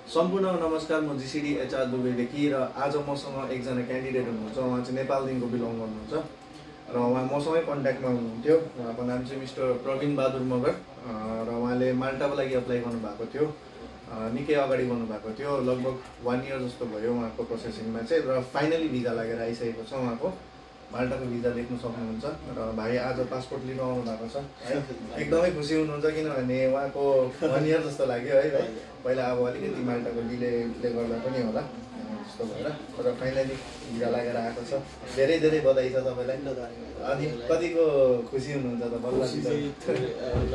सम्पूर्ण नमस्कार, म जीसीडी एचआर दुबईदेखि र आज मसँग एकजना क्यान्डिडेट हुनुहुन्छ। उहाँ चाहिँ नेपालदेखिको बिलोङ गर्नुहुन्छ र उहाँ मसँगै कन्ट्याक्टमा हुनुहुन्थ्यो। उहाँको नाम चाहिँ मिस्टर प्रवीण बहादुर मगर र उहाँले माल्टाको लागि अप्लाई गर्नुभएको थियो। निकै अगाडि गर्नुभएको थियो, लगभग 1 इयर जस्तो भयो उहाँको प्रोसेसिङमा चाहिँ, र फाइनली भिजा लागेर आइसकेको छ। उहाँको माल्टाको भिजा देख्न सक्नुहुन्छ र भाइ आज पासपोर्ट लिनु आउनु भएको छ है। एकदमै खुसी हुनुहुन्छ किनभने उहाँको 1 इयर जस्तो लाग्यो है भाइ। पहिला अब अलिकति माल्टाको डिलेले गर्दा पनि होला जस्तो भएर, र फाइनली भिजा लागेर आएको छ। धेरै धेरै बधाई छ तपाईँलाई। अनि कतिको खुसी हुनुहुन्छ त?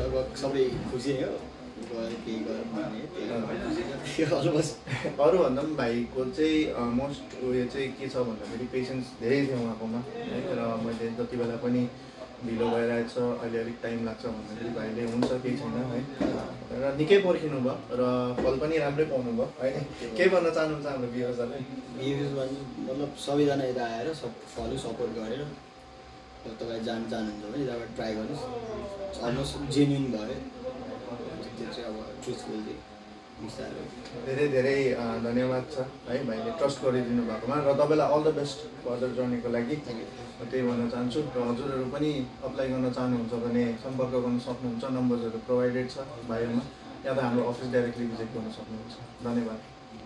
लगभग सबै खुसी हो। अरूभन्दा पनि भाइको चाहिँ मोस्ट उयो चाहिँ के छ भन्दाखेरि पेसेन्स धेरै थियो उहाँकोमा है। र मैले जति बेला पनि ढिलो भइरहेछ, अहिले अलिक टाइम लाग्छ भन्दाखेरि भाइले हुन्छ केही छैन है, र निकै पर्खिनु भयो र फल पनि राम्रै पाउनु भयो होइन। के भन्न चाहनुहुन्छ हाम्रो भ्युअर्सहरूलाई? मतलब सबैजना यता आएर फलो सपोर्ट गरेर तपाईँ चाहनुहुन्छ भने यताबाट ट्राई गर्नुहोस्। अलमोस्ट जेन्युन भयो, त्यो चाहिँ अब ट्रुथफुल चाहिँ धेरै धेरै धन्यवाद छ है भाइले ट्रस्ट गरिदिनु भएकोमा, र तपाईँलाई अल द बेस्ट फर्दर जर्नीको लागि त्यही भन्न चाहन्छु। र हजुरहरू पनि अप्लाई गर्न चाहनुहुन्छ भने सम्पर्क गर्न सक्नुहुन्छ। नम्बर्सहरू प्रोभाइडेड छ बायोमा, या त हाम्रो अफिस डाइरेक्टली भिजिट गर्न सक्नुहुन्छ। धन्यवाद।